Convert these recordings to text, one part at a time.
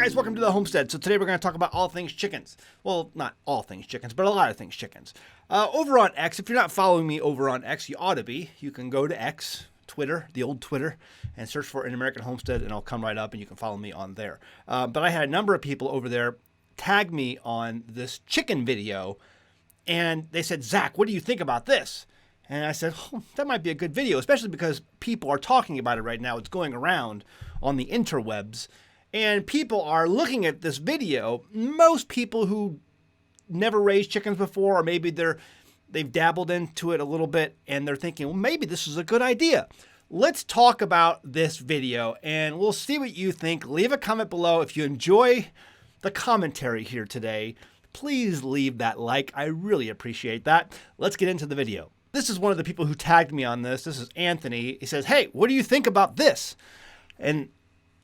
guys, welcome to the Homestead. So today we're going to talk about all things chickens. Well, not all things chickens, but a lot of things chickens. Over on X, if you're not following me over on X, you ought to be. You can go to X, Twitter, the old Twitter, and search for An American Homestead, and I'll come right up, and you can follow me on there. But I had a number of people over there tag me on this chicken video, and they said, Zach, what do you think about this? And I said, oh, that might be a good video, especially because people are talking about it right now. It's going around on the interwebs. And people are looking at this video. Most people who never raised chickens before, or maybe they've dabbled into it a little bit, and they're thinking, well, maybe this is a good idea. Let's talk about this video, and we'll see what you think. Leave a comment below. If you enjoy the commentary here today, please leave that like. I really appreciate that. Let's get into the video. This is one of the people who tagged me on this. This is Anthony. He says, hey, what do you think about this? And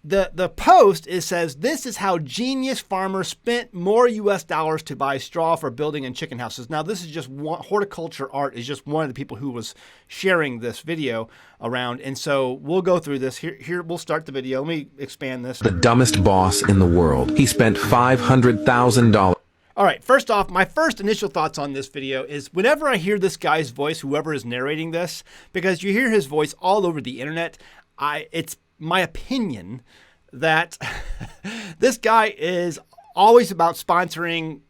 the post, it says, this is how genius farmers spent more US dollars to buy straw for building and chicken houses. Now, this is just one, horticulture art is just one of the people who was sharing this video around. And so we'll go through this. Here we'll start the video. Let me expand this. The dumbest boss in the world. He spent $500,000. All right, first off, my first initial thoughts on this video is whenever I hear this guy's voice, whoever is narrating this, because you hear his voice all over the internet, it's my opinion that this guy is always about sponsoring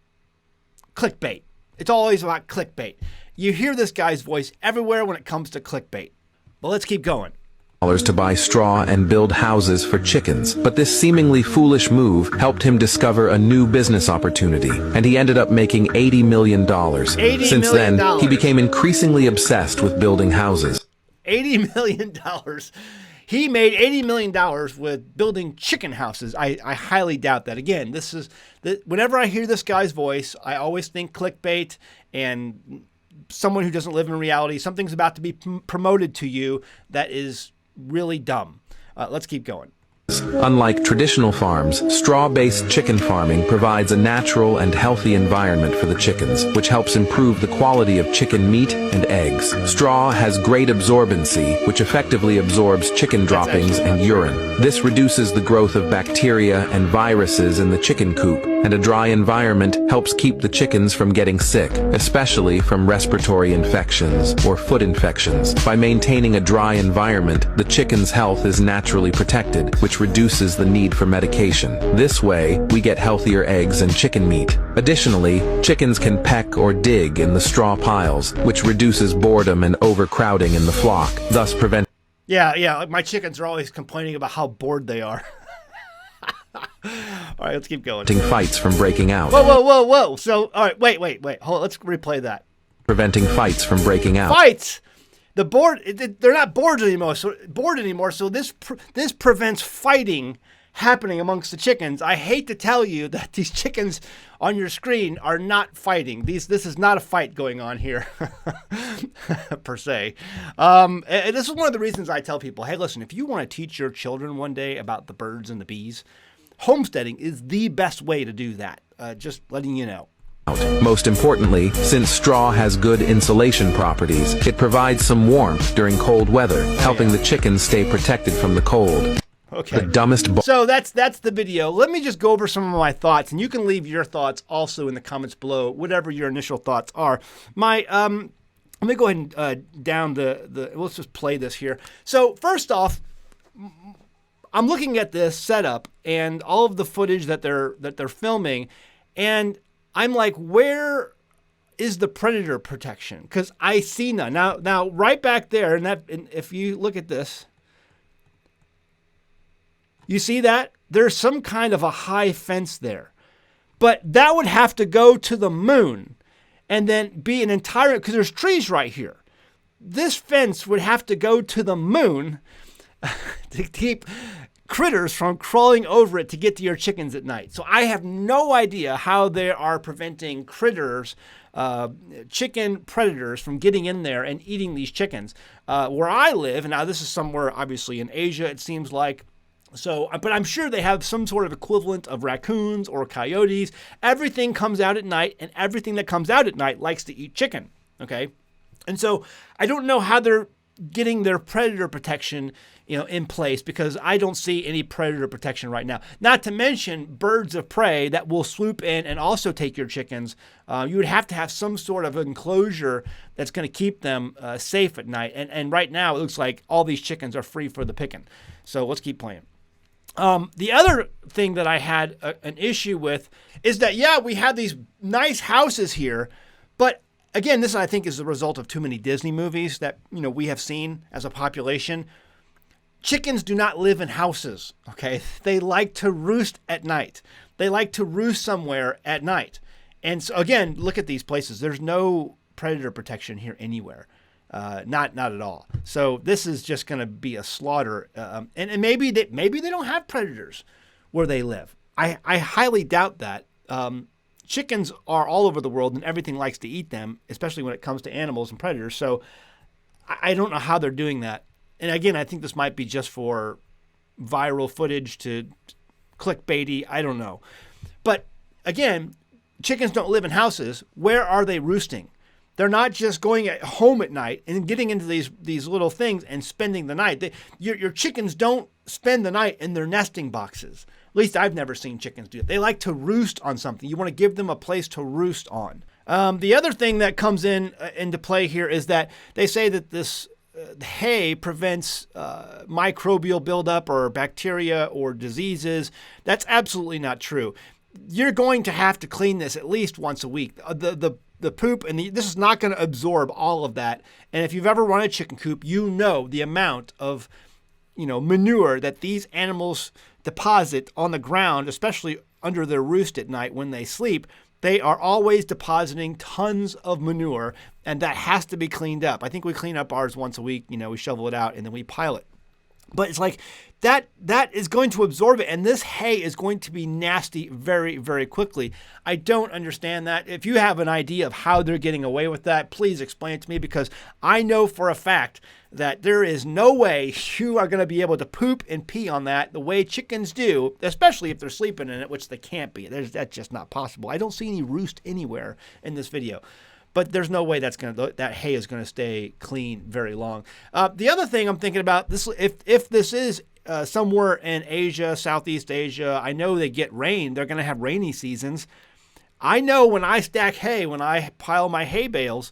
clickbait. It's always about clickbait. You hear this guy's voice everywhere when it comes to clickbait. But let's keep going. To buy straw and build houses for chickens. But this seemingly foolish move helped him discover a new business opportunity, and he ended up making $80 million. Since then, he became increasingly obsessed with building houses. $80 million. He made $80 million with building chicken houses. I highly doubt that. Again, whenever I hear this guy's voice, I always think clickbait and someone who doesn't live in reality. Something's about to be promoted to you that is really dumb. Let's keep going. Unlike traditional farms, straw-based chicken farming provides a natural and healthy environment for the chickens, which helps improve the quality of chicken meat and eggs. Straw has great absorbency, which effectively absorbs chicken droppings and urine. This reduces the growth of bacteria and viruses in the chicken coop, and a dry environment helps keep the chickens from getting sick, especially from respiratory infections or foot infections. By maintaining a dry environment, the chicken's health is naturally protected, which reduces the need for medication. This way, we get healthier eggs and chicken meat. Additionally, chickens can peck or dig in the straw piles, which reduces boredom and overcrowding in the flock, thus preventing... Yeah, my chickens are always complaining about how bored they are. All right, let's keep going. Fights from breaking out. Whoa. So, all right, wait. Hold on, let's replay that. Preventing fights from breaking out. Fights! The board, they're not bored anymore. So this prevents fighting happening amongst the chickens. I hate to tell you that these chickens on your screen are not fighting. This is not a fight going on here, per se. And this is one of the reasons I tell people, hey, listen, if you want to teach your children one day about the birds and the bees, homesteading is the best way to do that. Just letting you know. Most importantly, since straw has good insulation properties, it provides some warmth during cold weather, helping the chickens stay protected from the cold. Okay. The dumbest So that's the video. Let me just go over some of my thoughts, and you can leave your thoughts also in the comments below, whatever your initial thoughts are. Let me go ahead and down let's just play this here. So first off, I'm looking at this setup and all of the footage that they're filming, and I'm like, where is the predator protection? Because I see none. Now, right back there, and if you look at this, you see that? There's some kind of a high fence there. But that would have to go to the moon and then be an entire, because there's trees right here. This fence would have to go to the moon to keep critters from crawling over it to get to your chickens at night. So I have no idea how they are preventing critters, chicken predators from getting in there and eating these chickens. Where I live, and now this is somewhere obviously in Asia, it seems like, so, but I'm sure they have some sort of equivalent of raccoons or coyotes. Everything comes out at night, and everything that comes out at night likes to eat chicken, okay? And so I don't know how they're getting their predator protection, in place, because I don't see any predator protection right now. Not to mention birds of prey that will swoop in and also take your chickens. You would have to have some sort of enclosure that's going to keep them safe at night. And right now it looks like all these chickens are free for the picking. So let's keep playing. The other thing that I had an issue with is that, we have these nice houses here, but again, this I think is the result of too many Disney movies that, we have seen as a population. Chickens do not live in houses, okay? They like to roost at night. They like to roost somewhere at night. And so again, look at these places. There's no predator protection here anywhere. Not at all. So this is just going to be a slaughter. And maybe they don't have predators where they live. I highly doubt that. Chickens are all over the world and everything likes to eat them, especially when it comes to animals and predators. So I don't know how they're doing that. And again, I think this might be just for viral footage to clickbaity. I don't know. But again, chickens don't live in houses. Where are they roosting? They're not just going at home at night and getting into these little things and spending the night. Your chickens don't spend the night in their nesting boxes. At least I've never seen chickens do it. They like to roost on something. You want to give them a place to roost on. The other thing that comes into play here is that they say that this hay prevents microbial buildup or bacteria or diseases. That's absolutely not true. You're going to have to clean this at least once a week. The poop and this is not going to absorb all of that. And if you've ever run a chicken coop, the amount of manure that these animals deposit on the ground, especially under their roost at night when they sleep. They are always depositing tons of manure, and that has to be cleaned up. I think we clean up ours once a week. We shovel it out and then we pile it. But it's like that is going to absorb it, and this hay is going to be nasty very, very quickly. I don't understand that. If you have an idea of how they're getting away with that, please explain it to me, because I know for a fact that there is no way you are going to be able to poop and pee on that the way chickens do, especially if they're sleeping in it, which they can't be. That's just not possible. I don't see any roost anywhere in this video. But there's no way that hay is going to stay clean very long. The other thing I'm thinking about, if this is somewhere in Asia, Southeast Asia, I know they get rain. They're going to have rainy seasons. I know when I stack hay, when I pile my hay bales,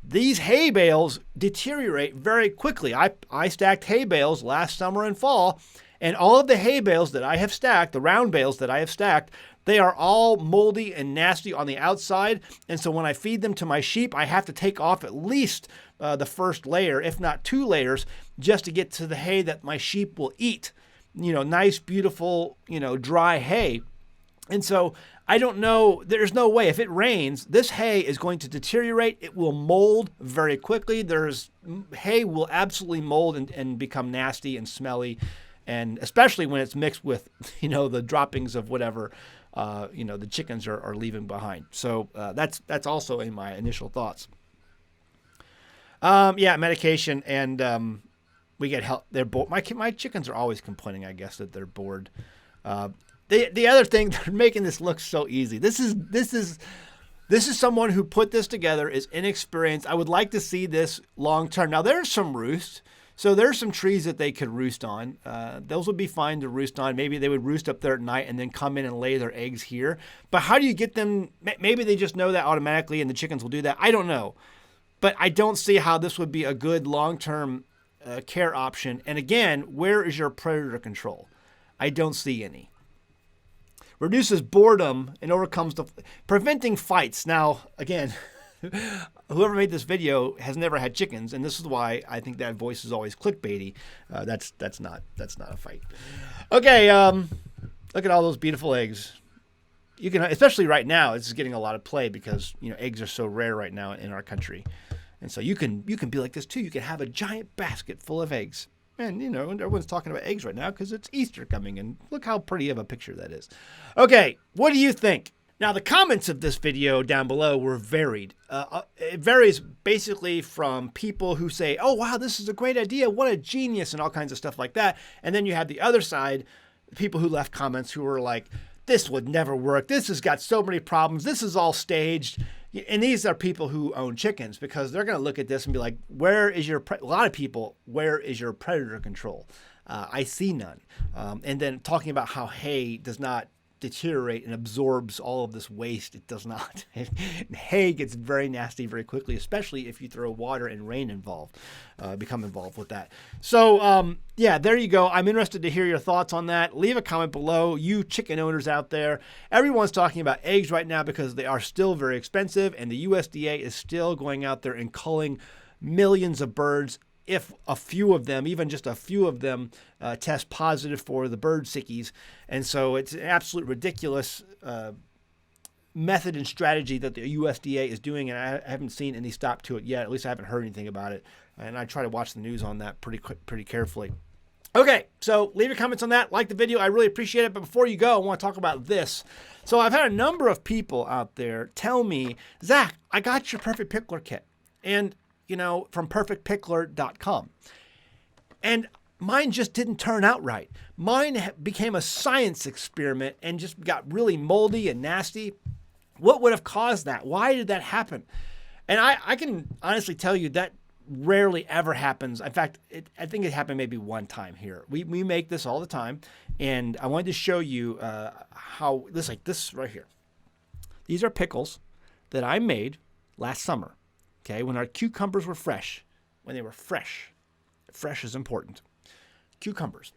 these hay bales deteriorate very quickly. I stacked hay bales last summer and fall, and all of the hay bales that I have stacked, the round bales that I have stacked, they are all moldy and nasty on the outside. And so when I feed them to my sheep, I have to take off at least the first layer, if not 2 layers, just to get to the hay that my sheep will eat. Nice, beautiful, dry hay. And so I don't know, there's no way. If it rains, this hay is going to deteriorate. It will mold very quickly. Hay will absolutely mold and become nasty and smelly. And especially when it's mixed with, the droppings of whatever, the chickens are leaving behind. So that's also in my initial thoughts. Medication, and we get help. They're bored. My chickens are always complaining, I guess, that they're bored. The other thing, they're making this look so easy. This is someone who put this together, is inexperienced. I would like to see this long term. Now there's some roosts. So there's some trees that they could roost on. Those would be fine to roost on. Maybe they would roost up there at night and then come in and lay their eggs here. But how do you get them? Maybe they just know that automatically and the chickens will do that. I don't know. But I don't see how this would be a good long-term care option. And again, where is your predator control? I don't see any. Reduces boredom and overcomes preventing fights. Now, again, whoever made this video has never had chickens, and this is why I think that voice is always clickbaity. That's not a fight. Okay, look at all those beautiful eggs. You can, especially right now, it's getting a lot of play because eggs are so rare right now in our country, and so you can be like this too. You can have a giant basket full of eggs, and everyone's talking about eggs right now because it's Easter coming, and look how pretty of a picture that is. Okay, what do you think? Now, the comments of this video down below were varied. It varies basically from people who say, oh, wow, this is a great idea. What a genius, and all kinds of stuff like that. And then you have the other side, people who left comments who were like, this would never work. This has got so many problems. This is all staged. And these are people who own chickens, because they're going to look at this and be like, where is your, a lot of people, where is your predator control? I see none. And then talking about how hay does not deteriorate and absorbs all of this waste. It does not. Hay gets very nasty very quickly, especially if you throw water and rain involved, become involved with that. So yeah, there you go. I'm interested to hear your thoughts on that. Leave a comment below. You chicken owners out there, everyone's talking about eggs right now because they are still very expensive, and the USDA is still going out there and culling millions of birds. If a few of them, even just a few of them, test positive for the bird sickies. And so it's an absolute ridiculous method and strategy that the USDA is doing, and I haven't seen any stop to it yet. At least I haven't heard anything about it, and I try to watch the news on that pretty carefully. Okay, so leave your comments on that. Like the video. I really appreciate it. But before you go, I want to talk about this. So I've had a number of people out there tell me, Zach, I got your Perfect Pickler kit. And from perfectpickler.com. And mine just didn't turn out right. Mine became a science experiment and just got really moldy and nasty. What would have caused that? Why did that happen? And I can honestly tell you that rarely ever happens. In fact, I think it happened maybe one time here. We make this all the time. And I wanted to show you how this right here. These are pickles that I made last summer. Okay, when our cucumbers were fresh, when they were fresh. Fresh is important. Cucumbers.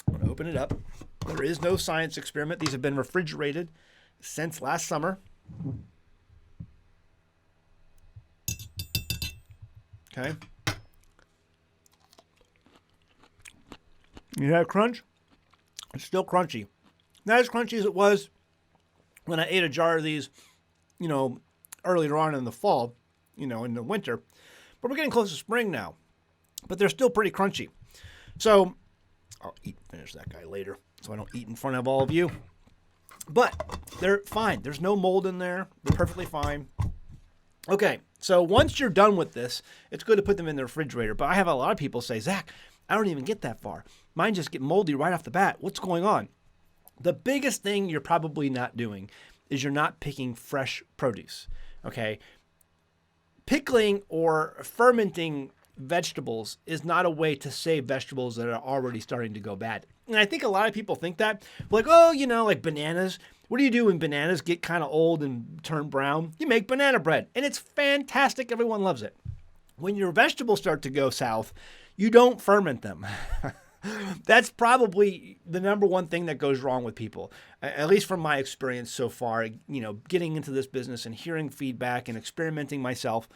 I'm going to open it up. There is no science experiment. These have been refrigerated since last summer. Okay. You have crunch? It's still crunchy. Not as crunchy as it was when I ate a jar of these, earlier on in the fall. In the winter, but we're getting close to spring now, but they're still pretty crunchy. So I'll finish that guy later so I don't eat in front of all of you, but they're fine. There's no mold in there. They're perfectly fine. Okay. So once you're done with this, it's good to put them in the refrigerator, but I have a lot of people say, Zach, I don't even get that far. Mine just get moldy right off the bat. What's going on? The biggest thing you're probably not doing is you're not picking fresh produce. Okay. Pickling or fermenting vegetables is not a way to save vegetables that are already starting to go bad. And I think a lot of people think that. Like, like bananas. What do you do when bananas get kind of old and turn brown? You make banana bread, and it's fantastic. Everyone loves it. When your vegetables start to go south, you don't ferment them. That's probably the number one thing that goes wrong with people, at least from my experience so far, getting into this business and hearing feedback and experimenting myself,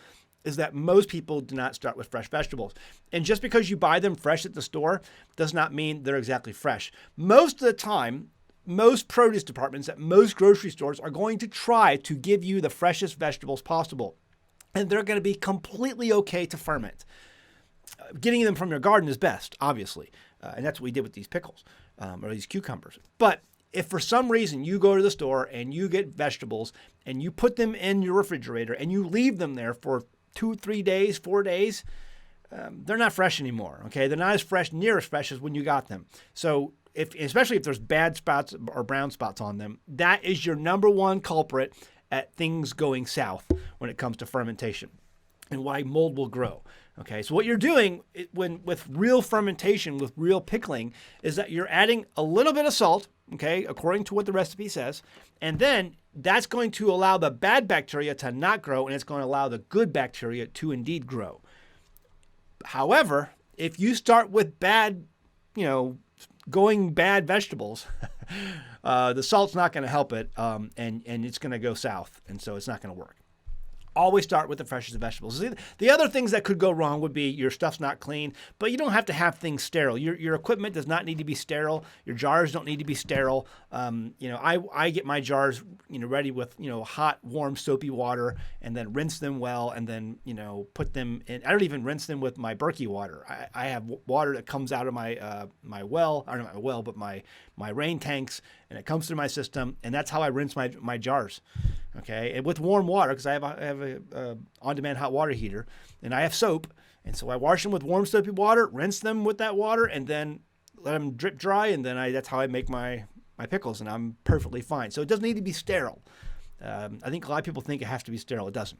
is that most people do not start with fresh vegetables. And just because you buy them fresh at the store does not mean they're exactly fresh. Most of the time, most produce departments at most grocery stores are going to try to give you the freshest vegetables possible. And they're going to be completely okay to ferment. Getting them from your garden is best, obviously. And that's what we did with these pickles, or these cucumbers. But if for some reason you go to the store and you get vegetables and you put them in your refrigerator and you leave them there for 2, 3 days, 4 days, they're not fresh anymore. Okay, they're not near as fresh as when you got them. So especially if there's bad spots or brown spots on them, that is your number one culprit at things going south when it comes to fermentation and why mold will grow. Okay, so what you're doing with real fermentation, with real pickling, is that you're adding a little bit of salt, okay, according to what the recipe says, and then that's going to allow the bad bacteria to not grow, and it's going to allow the good bacteria to indeed grow. However, if you start with bad, going bad vegetables, the salt's not going to help it, and it's going to go south, and so it's not going to work. Always start with the freshest of vegetables. The other things that could go wrong would be your stuff's not clean, but you don't have to have things sterile. Your equipment does not need to be sterile. Your jars don't need to be sterile. I get my jars, ready with, hot, warm, soapy water, and then rinse them well, and then, put them in. I don't even rinse them with my Berkey water. I have water that comes out of my my well, or not my well, but my rain tanks, and it comes through my system, and that's how I rinse my jars. Okay, and with warm water, because I have a on-demand hot water heater, and I have soap, and so I wash them with warm soapy water, rinse them with that water, and then let them drip dry, and then that's how I make my pickles, and I'm perfectly fine. So it doesn't need to be sterile. I think a lot of people think it has to be sterile. It doesn't.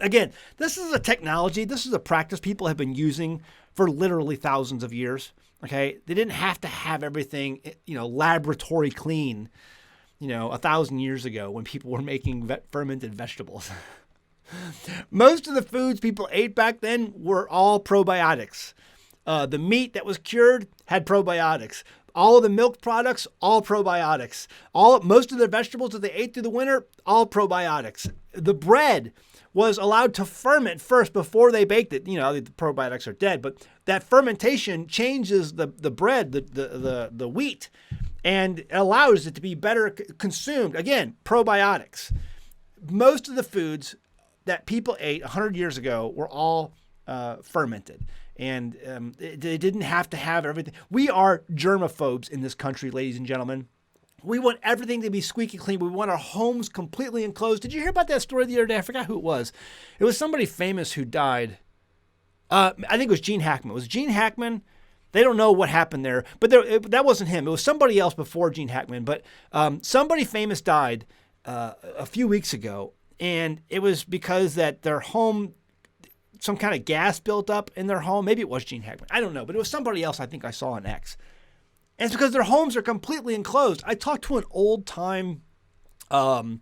Again, this is a technology, this is a practice people have been using for literally thousands of years. Okay, they didn't have to have everything, laboratory clean, 1,000 years ago when people were making fermented vegetables. Most of the foods people ate back then were all probiotics. The meat that was cured had probiotics. All of the milk products, all probiotics. Most of the vegetables that they ate through the winter, all probiotics. The bread was allowed to ferment first before they baked it. The probiotics are dead, but that fermentation changes the bread, the wheat, and allows it to be better consumed. Again, probiotics. Most of the foods that people ate 100 years ago were all fermented. And they didn't have to have everything. We are germaphobes in this country, ladies and gentlemen. We want everything to be squeaky clean. We want our homes completely enclosed. Did you hear about that story the other day? I forgot who it was. It was somebody famous who died. I think it was Gene Hackman. Was it Gene Hackman? They don't know what happened there. But that wasn't him. It was somebody else before Gene Hackman. But somebody famous died a few weeks ago. And it was because that their home, some kind of gas built up in their home. Maybe it was Gene Hackman. I don't know. But it was somebody else I think I saw on X. And it's because their homes are completely enclosed. I talked to an old-time sawmiller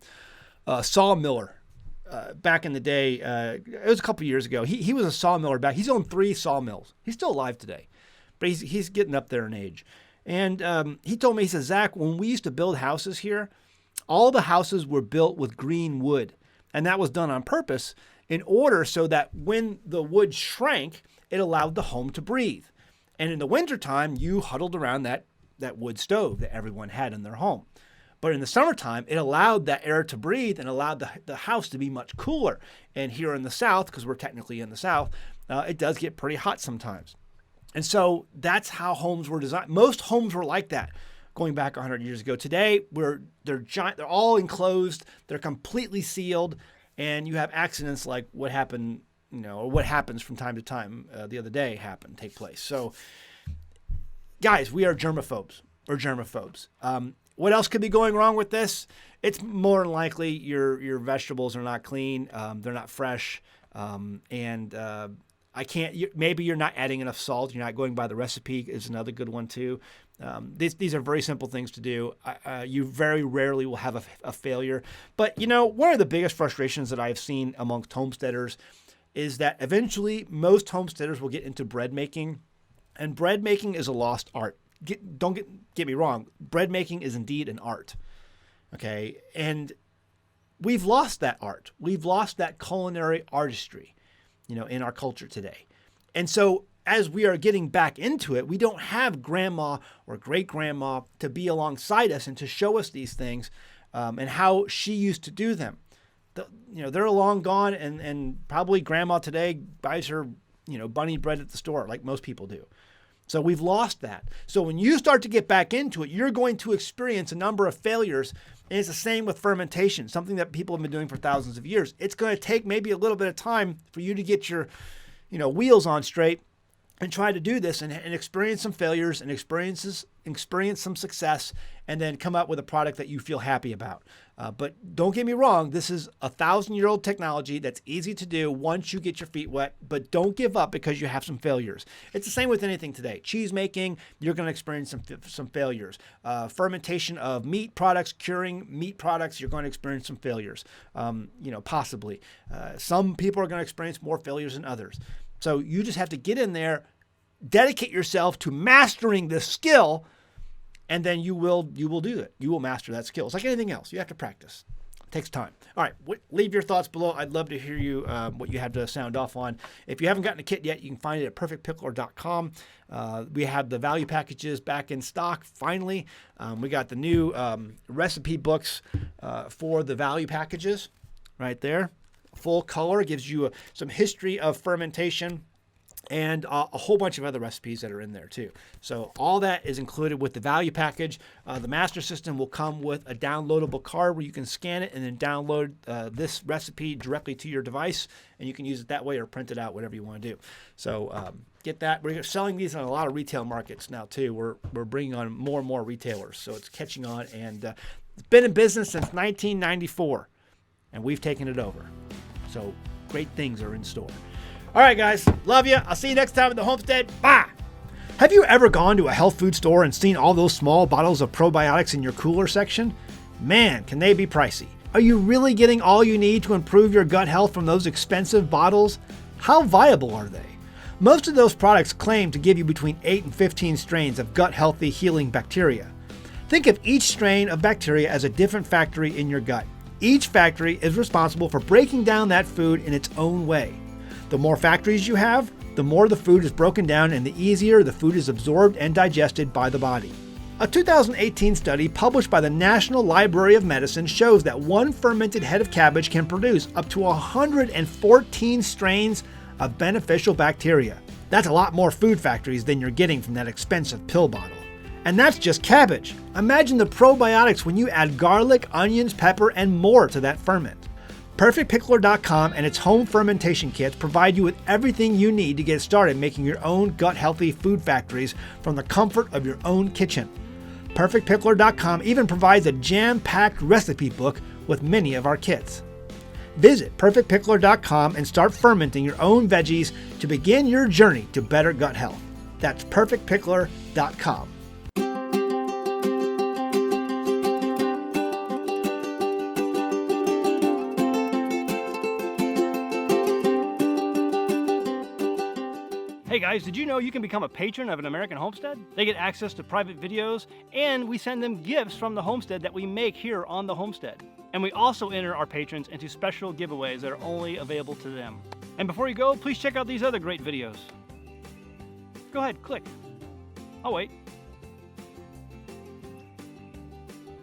back in the day. It was a couple years ago. He was a sawmiller back. He's owned 3 sawmills. He's still alive today, but he's getting up there in age. And he told me, he says, Zach, when we used to build houses here, all the houses were built with green wood. And that was done on purpose in order so that when the wood shrank, it allowed the home to breathe. And in the wintertime, you huddled around that wood stove that everyone had in their home. But in the summertime, it allowed that air to breathe and allowed the house to be much cooler. And here in the South, because we're technically in the South, it does get pretty hot sometimes. And so that's how homes were designed. Most homes were like that going back 100 years ago. Today, they're giant, they're all enclosed, they're completely sealed, and you have accidents like what happened, or what happens from time to time. The other day take place. So, guys, we are germaphobes. We're germaphobes. What else could be going wrong with this? It's more than likely your vegetables are not clean. They're not fresh. Maybe you're not adding enough salt. You're not going by the recipe is another good one too. These are very simple things to do. You very rarely will have a failure. But, one of the biggest frustrations that I've seen amongst homesteaders is that eventually most homesteaders will get into bread making, and bread making is a lost art. Don't get me wrong. Bread making is indeed an art. Okay. And we've lost that art. We've lost that culinary artistry, in our culture today. And so as we are getting back into it, we don't have grandma or great grandma to be alongside us and to show us these things and how she used to do them. They're long gone, and probably grandma today buys her, bunny bread at the store like most people do. So we've lost that. So when you start to get back into it, you're going to experience a number of failures. And it's the same with fermentation, something that people have been doing for thousands of years. It's going to take maybe a little bit of time for you to get your, wheels on straight and try to do this and experience some failures and experience some success, and then come up with a product that you feel happy about. But don't get me wrong, this is 1,000-year-old technology that's easy to do once you get your feet wet, but don't give up because you have some failures. It's the same with anything today. Cheese making, you're going to experience some failures. Fermentation of meat products, curing meat products, you're going to experience some failures, possibly. Some people are going to experience more failures than others. So you just have to get in there, dedicate yourself to mastering this skill, and then you will do it. You will master that skill. It's like anything else. You have to practice. It takes time. All right, leave your thoughts below. I'd love to hear you what you have to sound off on. If you haven't gotten a kit yet, you can find it at perfectpickler.com. We have the value packages back in stock. Finally, we got the new recipe books for the value packages right there. Full color, gives you some history of fermentation, and a whole bunch of other recipes that are in there too. So all that is included with the value package. The master system will come with a downloadable card where you can scan it and then download this recipe directly to your device, and you can use it that way or print it out, whatever you want to do. So get that. We're selling these in a lot of retail markets now too. We're bringing on more and more retailers, so it's catching on, and it's been in business since 1994. and we've taken it over. So great things are in store. All right, guys. Love you. I'll see you next time at the Homestead. Bye. Have you ever gone to a health food store and seen all those small bottles of probiotics in your cooler section? Man, can they be pricey. Are you really getting all you need to improve your gut health from those expensive bottles? How viable are they? Most of those products claim to give you between 8 and 15 strains of gut-healthy healing bacteria. Think of each strain of bacteria as a different factory in your gut. Each factory is responsible for breaking down that food in its own way. The more factories you have, the more the food is broken down and the easier the food is absorbed and digested by the body. A 2018 study published by the National Library of Medicine shows that one fermented head of cabbage can produce up to 114 strains of beneficial bacteria. That's a lot more food factories than you're getting from that expensive pill bottle. And that's just cabbage. Imagine the probiotics when you add garlic, onions, pepper, and more to that ferment. PerfectPickler.com and its home fermentation kits provide you with everything you need to get started making your own gut-healthy food factories from the comfort of your own kitchen. PerfectPickler.com even provides a jam-packed recipe book with many of our kits. Visit PerfectPickler.com and start fermenting your own veggies to begin your journey to better gut health. That's PerfectPickler.com. Hey guys, did you know you can become a patron of an American Homestead? They get access to private videos, and we send them gifts from the Homestead that we make here on the Homestead. And we also enter our patrons into special giveaways that are only available to them. And before you go, please check out these other great videos. Go ahead, click. I'll wait.